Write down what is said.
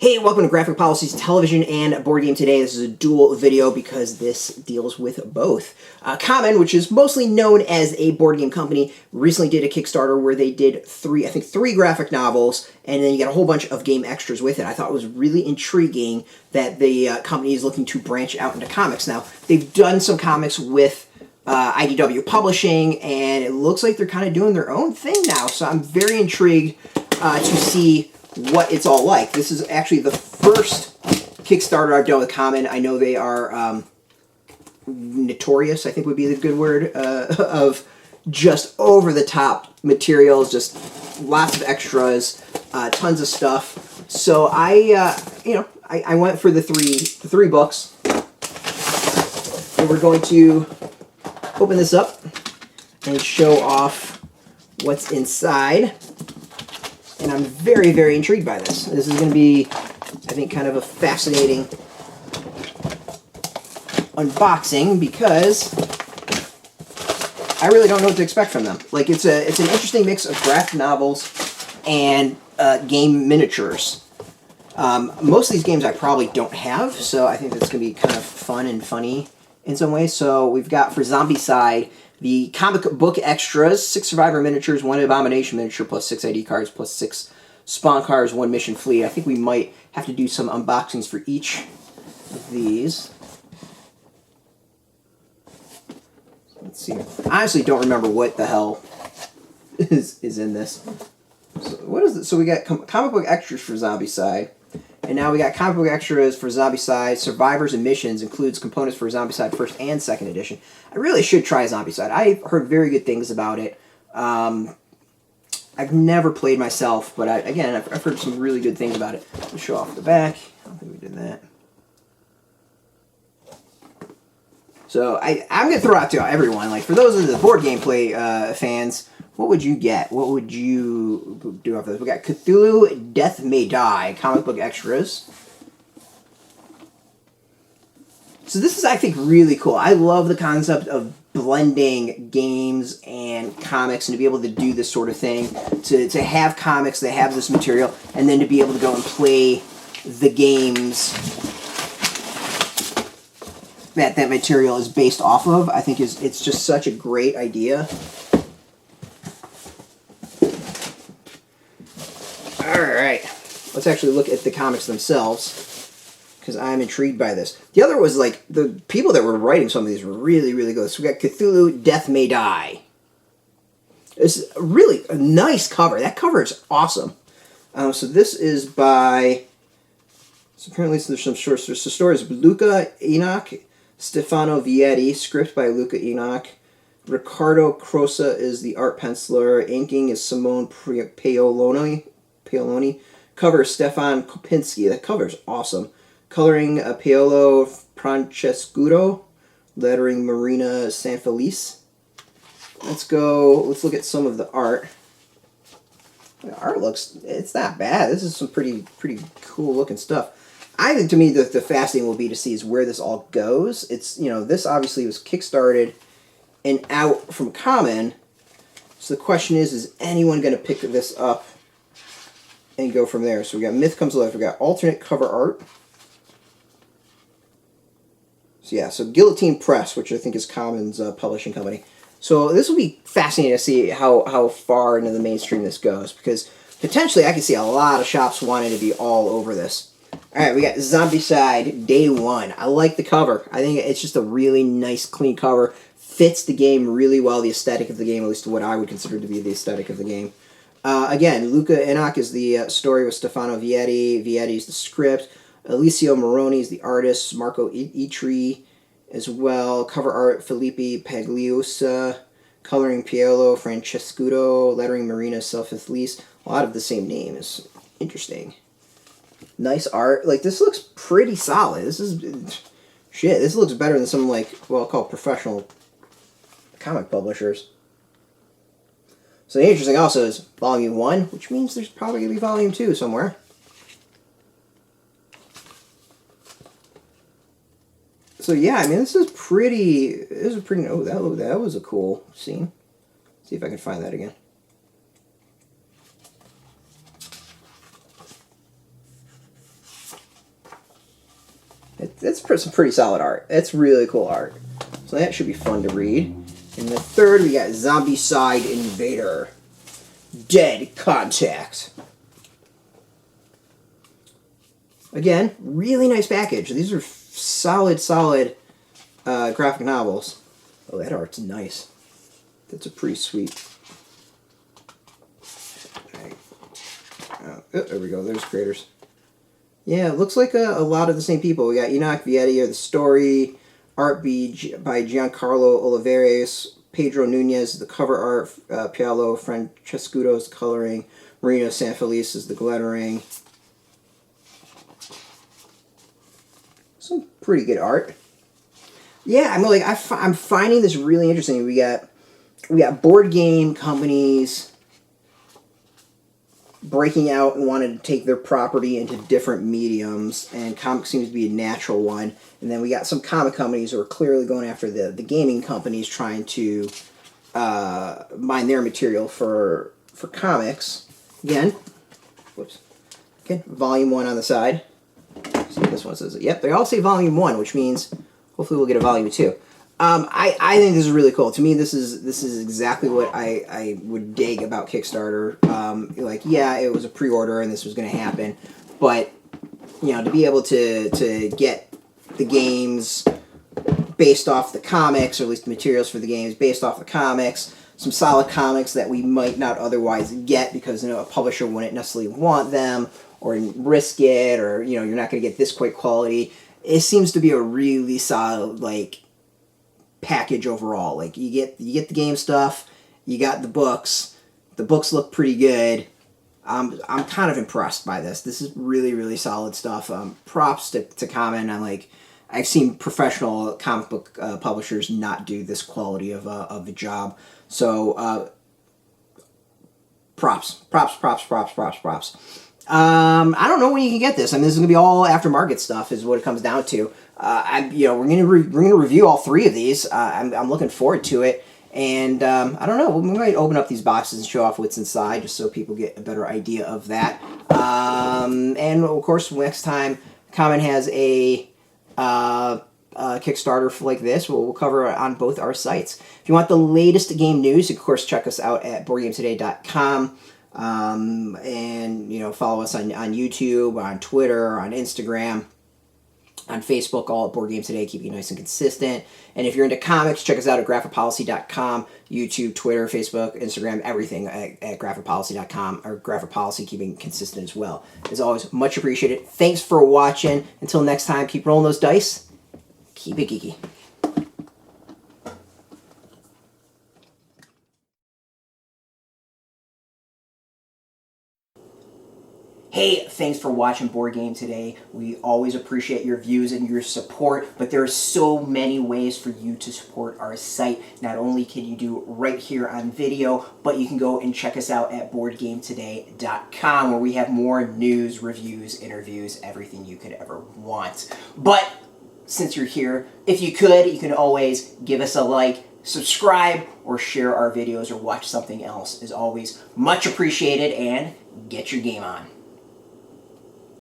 Hey, welcome to Graphic Policies Television and Board Game Today. This is a dual video because this deals with both. CMON, which is mostly known as a board game company, recently did a Kickstarter where they did three graphic novels, and then you get a whole bunch of game extras with it. I thought it was really intriguing that the company is looking to branch out into comics. Now, they've done some comics with IDW Publishing, and it looks like they're kind of doing their own thing now, so I'm very intrigued to see what it's all like. This is actually the first Kickstarter I've done with CMON. I know they are notorious, I think would be the good word, of just over-the-top materials, just lots of extras, tons of stuff. So I went for the three books, and we're going to open this up and show off what's inside. And I'm very, very intrigued by this. This is going to be, I think, kind of a fascinating unboxing because I really don't know what to expect from them. Like, it's an interesting mix of graphic novels and game miniatures. Most of these games I probably don't have, so I think that's going to be kind of fun and funny in some ways. So we've got, for Zombicide, the comic book extras, 6 Survivor miniatures, 1 Abomination miniature, plus 6 ID cards, plus 6 Spawn cards, 1 Mission Fleet. I think we might have to do some unboxings for each of these. Let's see. I honestly don't remember what the hell is in this. So what is it? So we got comic book extras for Zombicide. And now we got comic book extras for Zombicide. Survivors and Missions includes components for Zombicide 1st and 2nd edition. I really should try Zombicide. I've heard very good things about it. I've never played myself, but I've heard some really good things about it. Let's show off the back. I don't think we did that. So I'm going to throw out to everyone, like, for those of the board game play fans, what would you get? What would you do after this? We got Cthulhu, Death May Die, comic book extras. So this is, I think, really cool. I love the concept of blending games and comics and to be able to do this sort of thing. To have comics that have this material and then to be able to go and play the games that material is based off of, I think it's just such a great idea. Alright, let's actually look at the comics themselves, because I'm intrigued by this. The other was, like, the people that were writing some of these were really, really good. So we got Cthulhu, Death May Die. It's really a nice cover. That cover is awesome. So this is by, so apparently there's some shorts. There's the stories of Luca Enoch, Stefano Vietti, script by Luca Enoch. Riccardo Crosa is the art penciler. Inking is Simone Paoloni. Cover Stefan Kopinski. That cover is awesome. Coloring Paolo Francescudo. Lettering Marina Sanfelice. Let's look at some of the art. The art it's not bad. This is some pretty cool looking stuff. I think, to me, the fascinating will be to see is where this all goes. It's, this obviously was kickstarted and out from CMON. So the question is anyone going to pick this up and go from there? So we got Myth Comes Alive. We got alternate cover art. So yeah, so Guillotine Press, which I think is CMON's publishing company. So this will be fascinating to see how far into the mainstream this goes, because potentially I can see a lot of shops wanting to be all over this. Alright, we got Zombicide Day 1. I like the cover. I think it's just a really nice, clean cover. Fits the game really well, the aesthetic of the game, at least what I would consider to be the aesthetic of the game. Again, Luca Enoch is the story with Stefano Vietti. Vietti's the script. Alicio Moroni is the artist. Marco Itri as well. Cover art, Filippi Pagliosa. Coloring, Paolo Francescudo. Lettering, Marina Selfith-Lease. A lot of the same names. Interesting. Nice art. Like, this looks pretty solid. This is... Shit, this looks better than some, like, well, I'll call professional comic publishers. So the interesting also is Volume 1, which means there's probably going to be Volume 2 somewhere. So yeah, I mean, this is pretty, oh, that was a cool scene. See if I can find that again. It's some pretty solid art. It's really cool art. So that should be fun to read. And the third, we got Zombicide Invader. Dead Contact. Again, really nice package. These are solid graphic novels. Oh, that art's nice. That's a pretty sweet. Right. Oh, there we go. There's creators. Yeah, it looks like a lot of the same people. We got Enoch Vietti, the story, art by Giancarlo Oliveres, Pedro Nunez, the cover art, Paolo Francescuto is the coloring, Marino Sanfelice is the lettering. Some pretty good art. Yeah, I'm finding this really interesting. We got board game companies breaking out and wanting to take their property into different mediums, and comics seems to be a natural one. And then we got some comic companies who are clearly going after the gaming companies, trying to mine their material for comics. Again, volume 1 on the side. See what this one says. Yep, they all say volume 1, which means hopefully we'll get a volume 2. I think this is really cool. To me, this is exactly what I would dig about Kickstarter. Yeah, it was a pre-order and this was going to happen, but to be able to get the games based off the comics, or at least the materials for the games based off the comics, some solid comics that we might not otherwise get because a publisher wouldn't necessarily want them or risk it, or you're not going to get this great quality. It seems to be a really solid package overall. You get the game stuff, you got the books. The books look pretty good. I'm kind of impressed by this. This is really solid stuff. Props to CMON on I've seen professional comic book publishers not do this quality of a job. So props. I don't know when you can get this. I mean, this is gonna be all aftermarket stuff, is what it comes down to. We're gonna review all 3 of these. I'm looking forward to it, and I don't know. We might open up these boxes and show off what's inside, just so people get a better idea of that. And of course, next time CMON has a Kickstarter like this, we'll cover it on both our sites. If you want the latest game news, of course, check us out at BoardGameToday.com. And follow us on YouTube, on Twitter, on Instagram, on Facebook, all at Board Games Today, keeping it nice and consistent. And if you're into comics, check us out at graphicpolicy.com, YouTube, Twitter, Facebook, Instagram, everything at graphicpolicy.com, or Graphic Policy, keeping consistent as well. As always, much appreciated. Thanks for watching. Until next time, keep rolling those dice. Keep it geeky. Hey, thanks for watching Board Game Today. We always appreciate your views and your support, but there are so many ways for you to support our site. Not only can you do it right here on video, but you can go and check us out at BoardGameToday.com, where we have more news, reviews, interviews, everything you could ever want. But since you're here, if you could, you can always give us a like, subscribe, or share our videos, or watch something else. As always, much appreciated, and get your game on.